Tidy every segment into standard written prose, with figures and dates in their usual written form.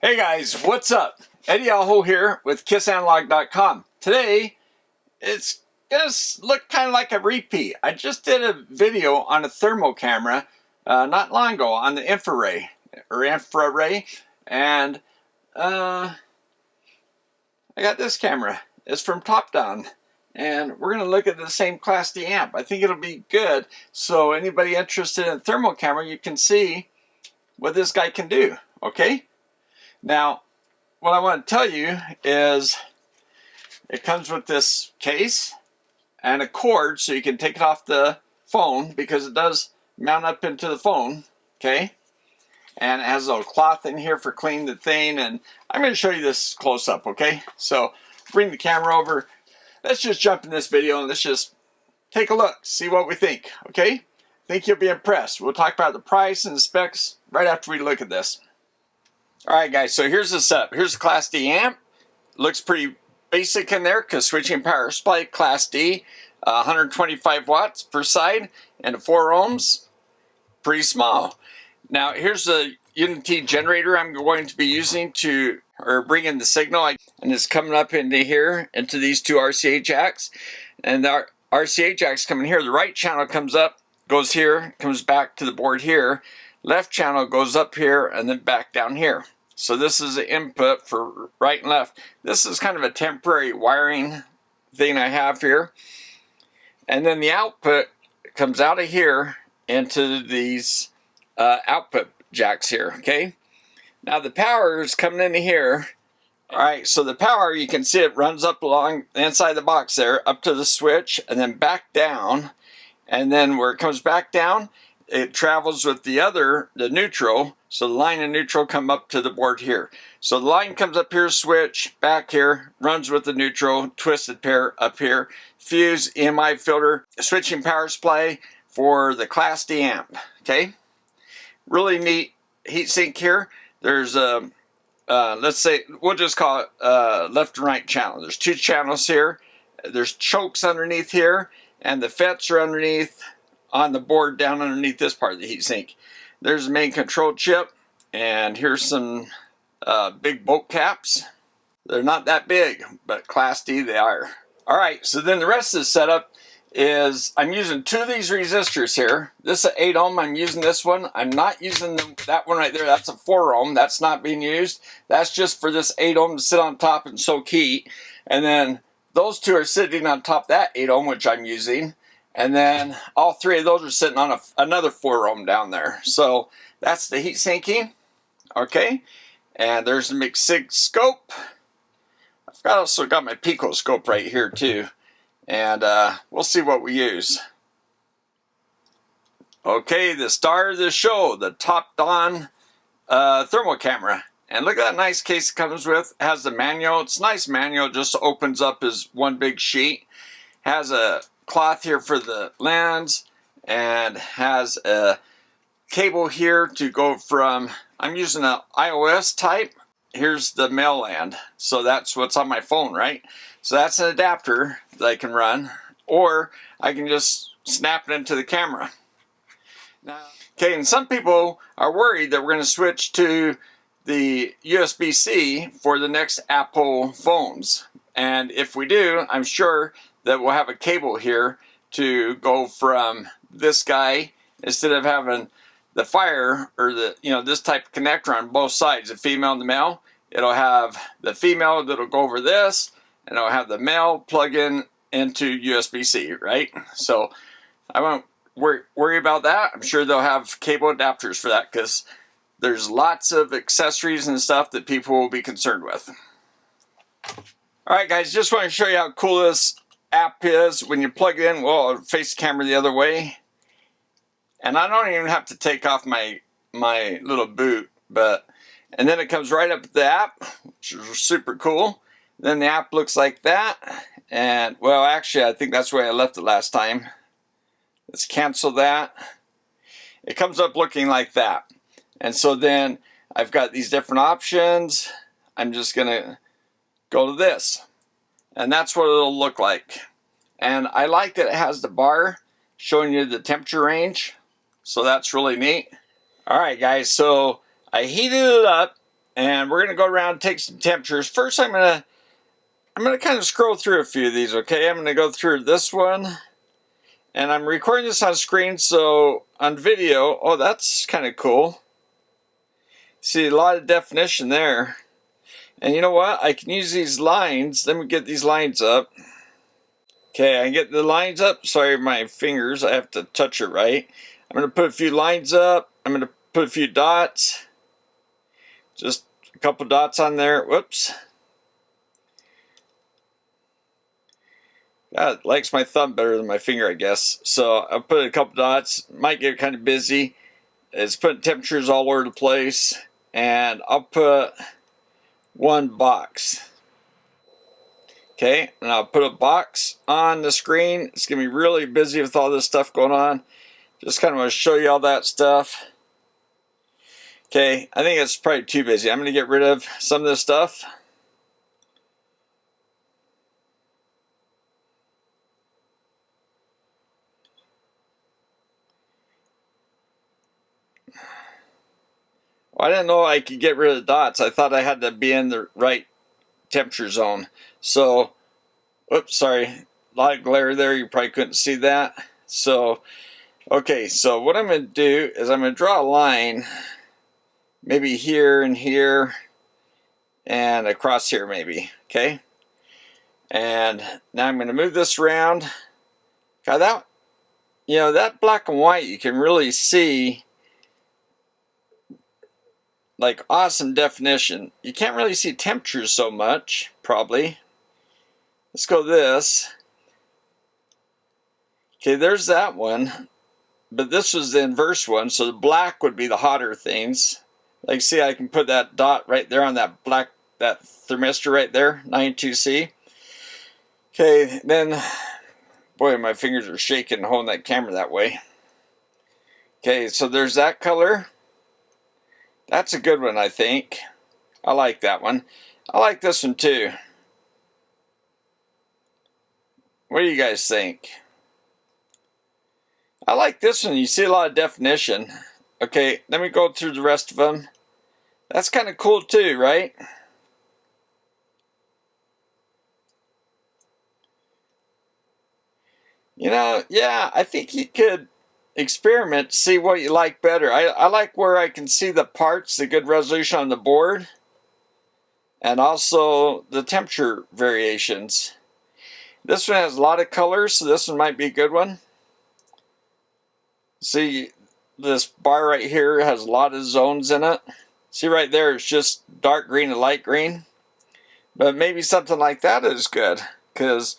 Hey guys, what's up? Eddie Aho here with KissAnalog.com. Today, it's gonna look kind of like a repeat. I just did a video on a thermal camera not long ago on the infrared, and I got this camera. It's from Topdon, and we're gonna look at the same Class D amp. I think it'll be good, so anybody interested in a thermal camera, you can see what this guy can do, okay? Now, what I want to tell you is it comes with this case and a cord so you can take it off the phone because it does mount up into the phone, okay? And it has a little cloth in here for cleaning the thing, and I'm going to show you this close up, okay? So, bring the camera over. Let's just jump in this video and let's just take a look, see what we think, okay? I think you'll be impressed. We'll talk about the price and the specs right after we look at this. Alright guys, so here's the setup. Here's the Class D amp. Looks pretty basic in there because switching power supply, Class D, 125 watts per side and 4 ohms. Pretty small. Now here's the Unity generator I'm going to be using to bring in the signal. And it's coming up into here, into these two RCA jacks. And the RCA jacks coming here. The right channel comes up, goes here, comes back to the board here. Left channel goes up here and then back down here. So this is the input for right and left. This is kind of a temporary wiring thing I have here. And then the output comes out of here into these output jacks here, okay? Now the power is coming into here. Alright, so the power, you can see it runs up along the inside of the box there, up to the switch, and then back down. And then where it comes back down, it travels with the neutral, so the line and neutral come up to the board here. So the line comes up here, switch, back here, runs with the neutral, twisted pair up here, fuse, EMI filter, switching power supply for the Class D amp, okay? Really neat heatsink here. There's a, let's say, we'll just call it left and right channel. There's 2 channels here. There's chokes underneath here, and the FETs are underneath on the board down underneath this part of the heatsink. There's the main control chip, and here's some big bolt caps. They're not that big, but Class D they are. Alright, so then the rest of the setup is I'm using 2 of these resistors here. This is an 8 ohm, I'm using this one. I'm not using that one right there, that's a 4 ohm, that's not being used. That's just for this 8 ohm to sit on top and soak heat. And then those 2 are sitting on top of that 8 ohm, which I'm using. And then all 3 of those are sitting on another 4 ohm down there. So that's the heat sinking. Okay. And there's the McSig scope. I've also got my Pico scope right here too. And we'll see what we use. Okay, the star of the show, the Topdon thermal camera. And look at that nice case it comes with. It has the manual. It's a nice manual. It just opens up as one big sheet. Has a cloth here for the lens and has a cable here to go from, I'm using an iOS type. Here's the mail land, so that's what's on my phone, right? So that's an adapter that I can run, or I can just snap it into the camera. Now, okay, and some people are worried that we're going to switch to the USB-C for the next Apple phones, and if we do, I'm sure that we'll have a cable here to go from this guy, instead of having the fire or the, this type of connector on both sides, the female and the male. It'll have the female that'll go over this, and it'll have the male plug in into USB-C, right? So I won't worry about that. I'm sure they'll have cable adapters for that because there's lots of accessories and stuff that people will be concerned with. Alright guys, just want to show you how cool this app is. When you plug it in, well, it'll face the camera the other way. And I don't even have to take off my little boot, and then it comes right up with the app, which is super cool. Then the app looks like that. And, well, actually, I think that's where I left it last time. Let's cancel that. It comes up looking like that. And so then I've got these different options. I'm just going to go to this. And that's what it'll look like. And I like that it has the bar showing you the temperature range. So that's really neat. Alright guys, so I heated it up And we're gonna go around and take some temperatures. First, I'm gonna kind of scroll through a few of these. Okay, I'm gonna go through this one, and I'm recording this on screen, so on video. Oh, that's kind of cool. See a lot of definition there. And you know what? I can use these lines. Let me get these lines up. Okay, I get the lines up. Sorry, my fingers. I have to touch it right. I'm going to put a few lines up. I'm going to put a few dots. Just a couple dots on there. Whoops. God, it likes my thumb better than my finger, I guess. So I'll put a couple dots. Might get kind of busy. It's putting temperatures all over the place. And I'll put one box. Okay, and I'll put a box on the screen. It's going to be really busy with all this stuff going on. Just kind of want to show you all that stuff. Okay, I think it's probably too busy. I'm going to get rid of some of this stuff. Well, I didn't know I could get rid of the dots. I thought I had to be in the right temperature zone. So, oops, sorry. A lot of glare there. You probably couldn't see that. So, okay, so what I'm going to do is I'm going to draw a line maybe here and here and across here maybe, okay? And now I'm going to move this around. God, that, you know, that black and white, you can really see like awesome definition. You can't really see temperatures so much, probably. Let's go this. Okay, there's that one. But this was the inverse one, so the black would be the hotter things. Like, see, I can put that dot right there on that black, that thermistor right there, 92C. Okay, then, boy, my fingers are shaking holding that camera that way. Okay, so there's that color. That's a good one, I think. I like that one. I like this one too. What do you guys think? I like this one. You see a lot of definition. Okay, let me go through the rest of them. That's kind of cool too, right? You know, yeah, I think you could experiment, see what you like better. I like where I can see the parts, the good resolution on the board, and also the temperature variations. This one has a lot of colors, so this one might be a good one. See, this bar right here has a lot of zones in it. See right there, it's just dark green and light green. But maybe something like that is good, because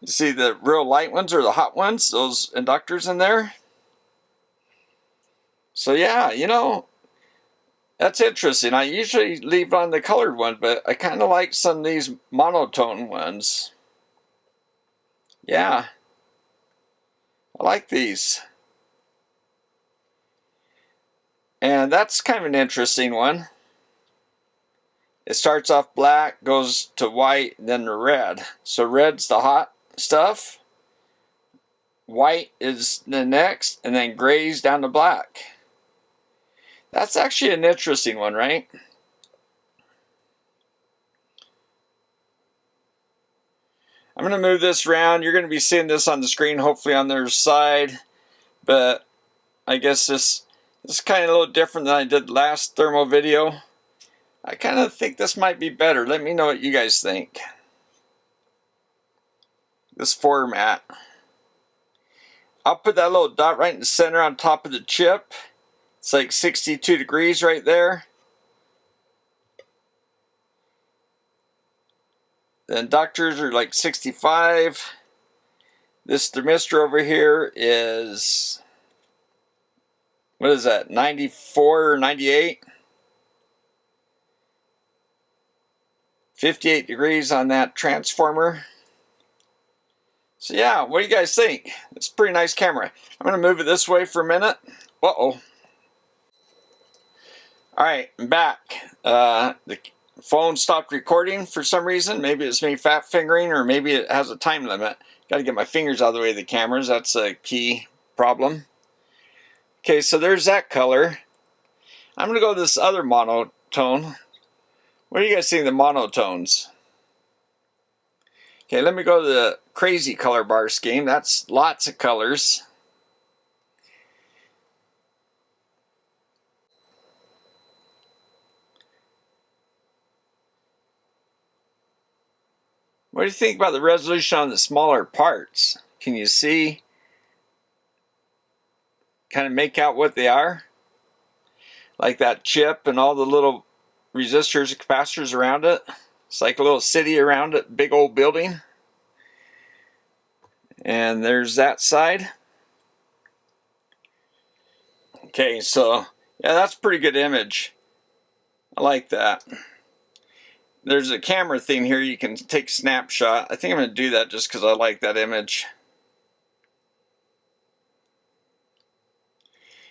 you see the real light ones or the hot ones, those inductors in there. So yeah, you know, that's interesting. I usually leave on the colored one, but I kind of like some of these monotone ones. Yeah, I like these. And that's kind of an interesting one. It starts off black, goes to white, then to red. So red's the hot stuff. White is the next, and then gray's down to black. That's actually an interesting one, right? I'm going to move this around. You're going to be seeing this on the screen, hopefully on their side. But I guess this is kind of a little different than I did last thermal video. I kind of think this might be better. Let me know what you guys think. This format. I'll put that little dot right in the center on top of the chip. It's like 62 degrees right there. The inductors are like 65. This thermistor over here is, what is that, 94 or 98? 58 degrees on that transformer. So yeah, what do you guys think? It's a pretty nice camera. I'm going to move it this way for a minute. Uh-oh. Alright, I'm back. The phone stopped recording for some reason. Maybe it's me fat fingering, or maybe it has a time limit. Got to get my fingers out of the way of the cameras. That's a key problem. Okay, so there's that color. I'm going to go to this other monotone. What do you guys think of the monotones? Okay, let me go to the crazy color bar scheme. That's lots of colors. What do you think about the resolution on the smaller parts? Can you see, kind of make out what they are? Like that chip and all the little resistors and capacitors around it. It's like a little city around it, big old building. And there's that side. Okay, so yeah, that's a pretty good image. I like that. There's a camera thing here, you can take a snapshot. I think I'm going to do that just because I like that image.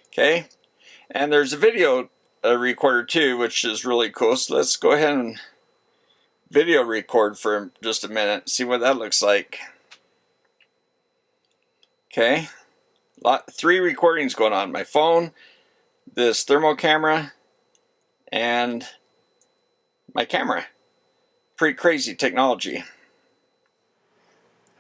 Okay, and there's a video recorder too, which is really cool. So let's go ahead and video record for just a minute, see what that looks like. Okay, 3 recordings going on. My phone, this thermal camera, and my camera. Pretty crazy technology.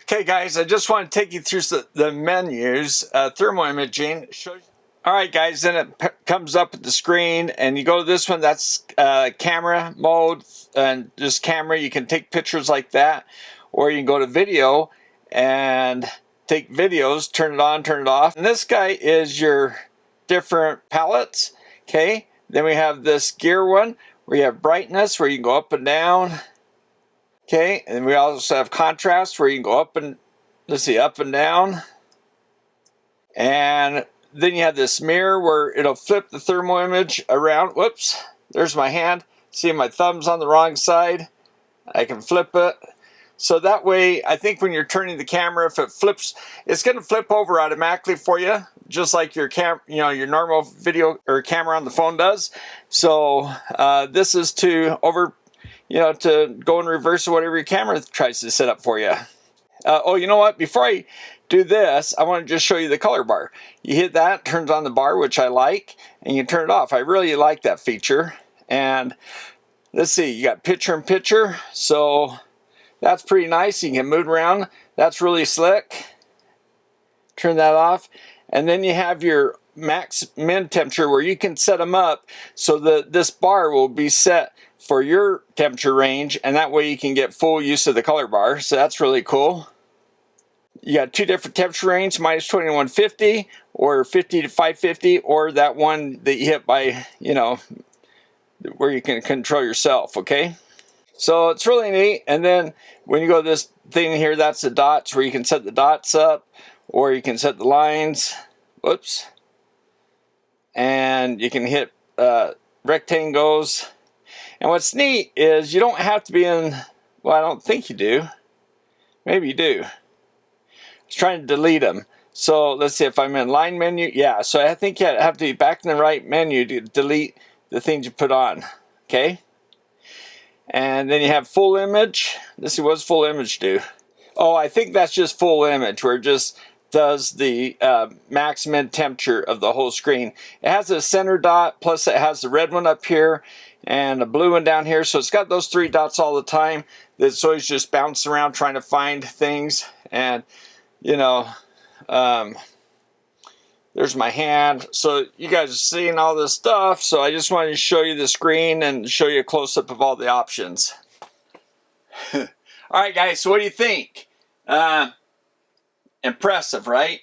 Okay guys, I just want to take you through the menus. Thermal imaging shows. Alright guys, then it comes up at the screen and you go to this one. That's camera mode, and just camera. You can take pictures like that, or you can go to video and take videos, turn it on, turn it off. And this guy is your different palettes. Okay, then we have this gear one where you have brightness, where you can go up and down. Okay, and we also have contrast where you can go up and, let's see, up and down. And then you have this mirror where it'll flip the thermal image around. Whoops, there's my hand. See, my thumb's on the wrong side. I can flip it. So that way, I think when you're turning the camera, if it flips, it's going to flip over automatically for you, just like your your normal video or camera on the phone does. So this is to to go in reverse or whatever your camera tries to set up for you. Oh, you know what? Before I do this, I want to just show you the color bar. You hit that, turns on the bar, which I like, and you turn it off. I really like that feature. And let's see, you got picture in picture, so that's pretty nice. You can move around. That's really slick. Turn that off. And then you have your max min temperature where you can set them up so that this bar will be set for your temperature range, and that way you can get full use of the color bar. So that's really cool. You got 2 different temperature ranges, minus 20 to 150, or 50 to 550, or that one that you hit by, where you can control yourself, okay? So it's really neat. And then when you go to this thing here, that's the dots, where you can set the dots up, or you can set the lines. Whoops. And you can hit rectangles. And what's neat is you don't have to be in, well, I don't think you do. Maybe you do. I was trying to delete them. So let's see if I'm in line menu. Yeah, so I think you have to be back in the right menu to delete the things you put on. Okay? And then you have full image. Let's see, what does full image do? Oh, I think that's just full image, where it just does the max min temperature of the whole screen. It has a center dot, plus it has the red one up here and a blue one down here. So it's got those 3 dots all the time. It's always just bouncing around trying to find things. And, there's my hand. So you guys are seeing all this stuff. So I just wanted to show you the screen and show you a close-up of all the options. All right, guys, so what do you think? Impressive, right?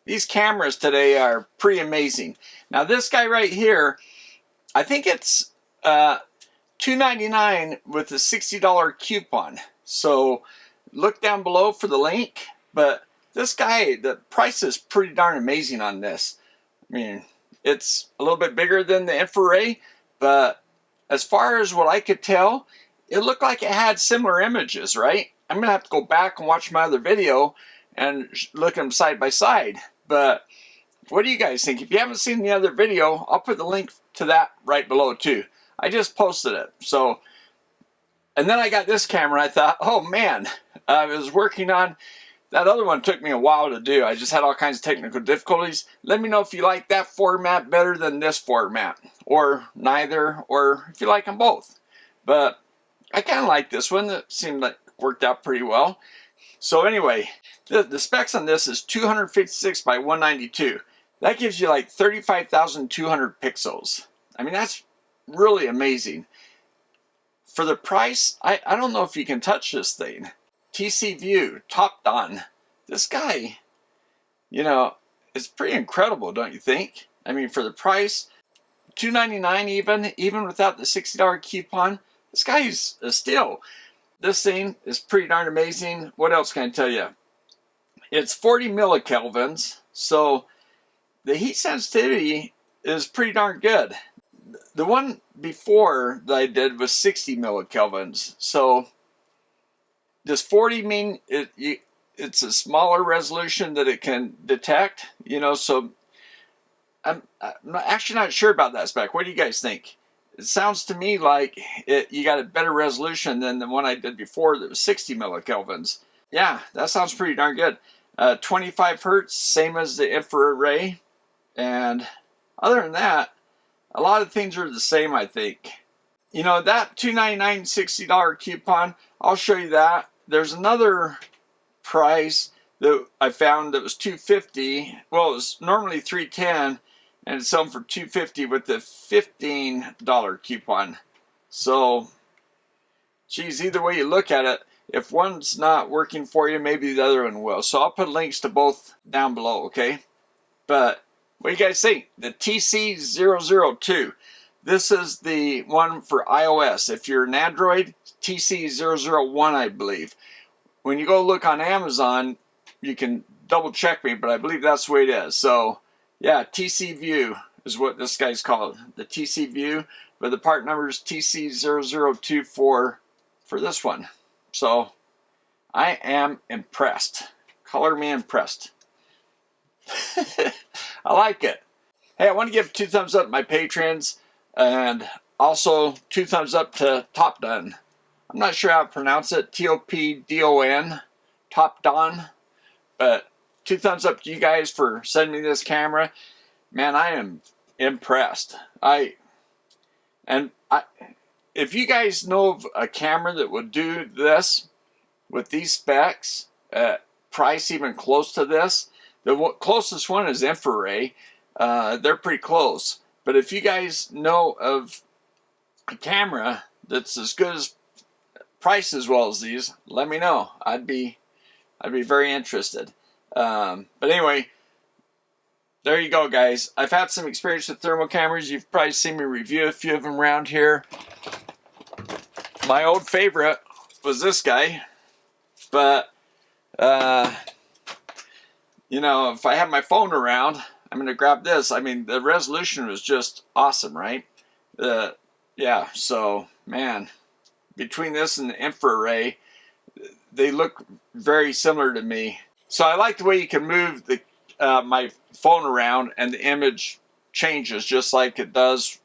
These cameras today are pretty amazing. Now this guy right here, I think it's $2.99 with a $60 coupon. So look down below for the link. But this guy, the price is pretty darn amazing on this. I mean, it's a little bit bigger than the infrared, but as far as what I could tell, it looked like it had similar images, right? I'm gonna have to go back and watch my other video and look at them side by side. But what do you guys think? If you haven't seen the other video, I'll put the link to that right below too. I just posted it. So, and then I got this camera. I thought, oh man, I was working on that other one. Took me a while to do. I just had all kinds of technical difficulties. Let me know if you like that format better than this format, or neither, or if you like them both. but I kind of like this one. It seemed like it worked out pretty well. So anyway, the specs on this is 256 by 192. That gives you like 35,200 pixels. I mean, that's really amazing. For the price, I don't know if you can touch this thing. TC View, Topdon. This guy, you know, it's pretty incredible, don't you think? I mean, for the price, $2.99 even without the $60 coupon, this guy is a steal. This thing is pretty darn amazing. What else can I tell you? It's 40 millikelvins, so the heat sensitivity is pretty darn good. The one before that I did was 60 millikelvins. So does 40 mean it's a smaller resolution that it can detect? You know, so I'm actually not sure about that spec. What do you guys think? It sounds to me like you got a better resolution than the one I did before that was 60 millikelvins. Yeah, that sounds pretty darn good. 25 hertz, same as the infrared. And other than that, a lot of things are the same, I think. You know, that $2.99 $60 coupon, I'll show you that. There's another price that I found that was $2.50. Well, it was normally $3.10, and it's selling for $2.50 with the $15 coupon. So, geez, either way you look at it, if one's not working for you, maybe the other one will. So I'll put links to both down below, okay? But what do you guys think? The TC002. This is the one for iOS. If you're an Android, TC001, I believe. When you go look on Amazon, you can double check me, but I believe that's the way it is. So, yeah, TC View is what this guy's called. The TC View, but the part number is TC002 for this one. So, I am impressed. Color me impressed. I like it. Hey, I want to give 2 thumbs up to my patrons, and also 2 thumbs up to Topdon. I'm not sure how to pronounce it. Topdon, Topdon. But 2 thumbs up to you guys for sending me this camera. Man, I am impressed. If you guys know of a camera that would do this with these specs, price even close to this, the closest one is infrared. They're pretty close. But if you guys know of a camera that's as good as price as well as these, let me know. I'd be very interested. But anyway, there you go, guys. I've had some experience with thermal cameras. You've probably seen me review a few of them around here. My old favorite was this guy, but you know, if I have my phone around, I'm going to grab this. I mean, the resolution was just awesome, right? Yeah, so, man, between this and the infrared, they look very similar to me. So I like the way you can move the my phone around and the image changes just like it does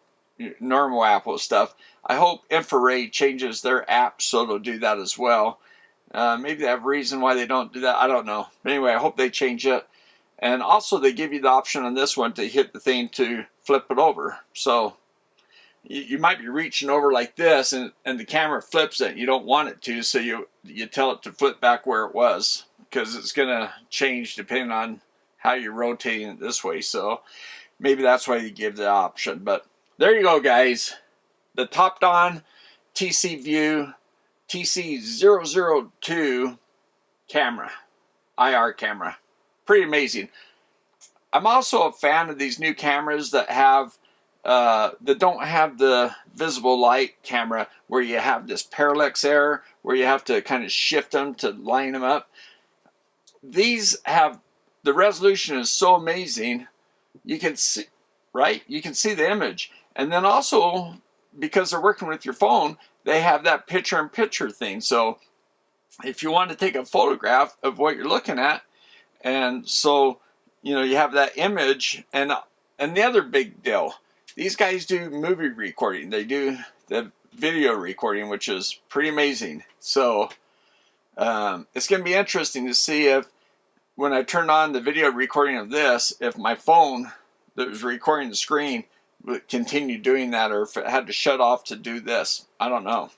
normal Apple stuff. I hope infrared changes their app so it'll do that as well. Maybe they have a reason why they don't do that. I don't know. But anyway, I hope they change it. And also they give you the option on this one to hit the thing to flip it over. So you might be reaching over like this and the camera flips it. You don't want it to, so you tell it to flip back where it was, because it's going to change depending on how you're rotating it this way. So maybe that's why you give the option. But there you go, guys. The Topdon TC View TC002 camera, IR camera. Pretty amazing. I'm also a fan of these new cameras that have that don't have the visible light camera, where you have this parallax error where you have to kind of shift them to line them up. These have, the resolution is so amazing. You can see, right? You can see the image. And then also, because they're working with your phone, they have that picture-in-picture thing. So if you want to take a photograph of what you're looking at, and so, you know, you have that image. And the other big deal, these guys do movie recording. They do the video recording, which is pretty amazing. So it's going to be interesting to see if, when I turn on the video recording of this, if my phone that was recording the screen would continue doing that, or if it had to shut off to do this. I don't know.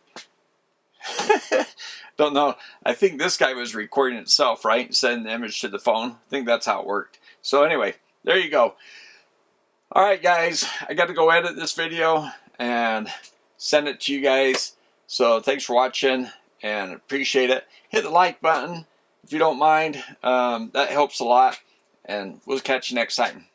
Don't know. I think this guy was recording itself, right? And sending the image to the phone. I think that's how it worked. So anyway, there you go. All right, guys. I got to go edit this video and send it to you guys. So thanks for watching and appreciate it. Hit the like button if you don't mind. That helps a lot. And we'll catch you next time.